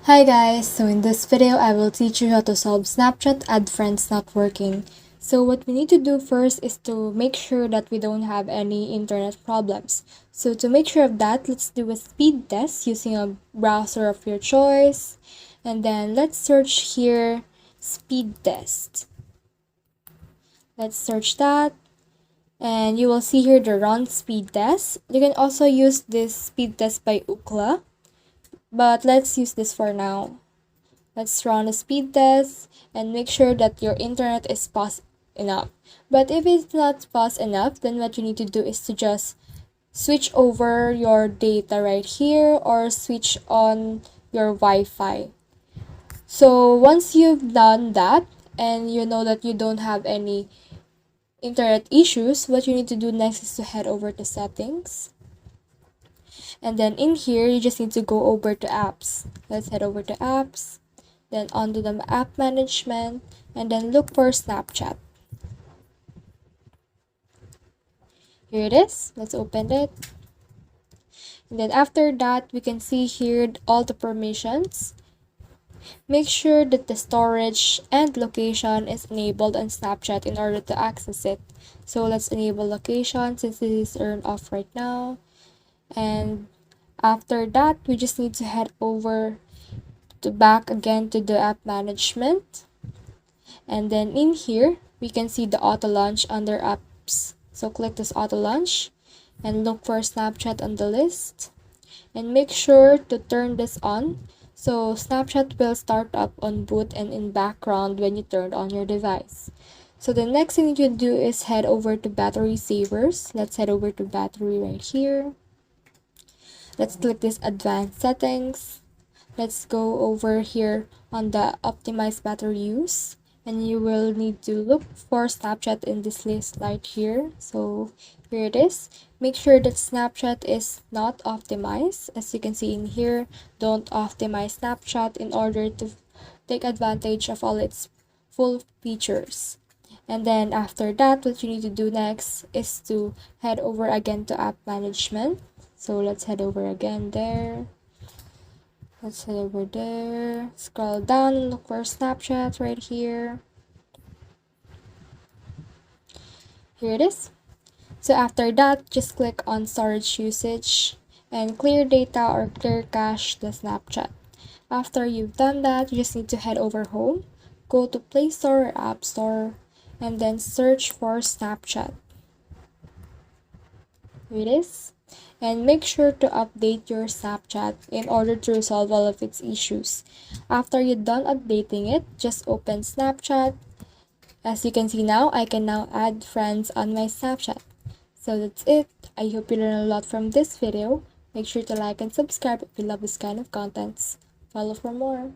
Hi guys, so in this video I will teach you how to solve Snapchat add friends not working. So what we need to do first is to make sure that we don't have any internet problems. So to make sure of that, let's do a speed test using a browser of your choice. And then let's search here speed test. Let's search that. And you will see here the run speed test. You can also use this speed test by Ookla, but let's use this for now. Let's run a speed test and make sure that your internet is fast enough. But if it's not fast enough, then what you need to do is to just switch over your data right here or switch on your Wi-Fi. So once you've done that and you know that you don't have any internet issues, what you need to do next is to head over to settings. And then in here, you just need to go over to apps. Let's head over to apps, then onto the app management, and then look for Snapchat. Here it is. Let's open it. And then after that, we can see here all the permissions. Make sure that the storage and location is enabled on Snapchat in order to access it. So let's enable location since it is turned off right now. And after that, we just need to head over to back again to the app management. And then in here, we can see the auto launch under apps. So click this auto launch and look for Snapchat on the list. And make sure to turn this on. So Snapchat will start up on boot and in background when you turn on your device. So the next thing you do is head over to battery savers. Let's head over to battery right here. Let's click this advanced settings. Let's go over here on the optimize battery use, and you will need to look for Snapchat in this list right here. So here it is. Make sure that Snapchat is not optimized. As you can see in here, don't optimize Snapchat in order to take advantage of all its full features. And then after that, what you need to do next is to head over again to app management. So let's head over again there. Let's head over there. Scroll down and look for Snapchat right here. Here it is. So after that, just click on storage usage and clear data or clear cache the Snapchat. After you've done that, you just need to head over home, go to Play Store or App Store, and then search for Snapchat. Here it is. And make sure to update your Snapchat in order to resolve all of its issues. After you're done updating it, just open Snapchat. As you can see now, I can now add friends on my Snapchat. So that's it. I hope you learned a lot from this video. Make sure to like and subscribe if you love this kind of contents. Follow for more.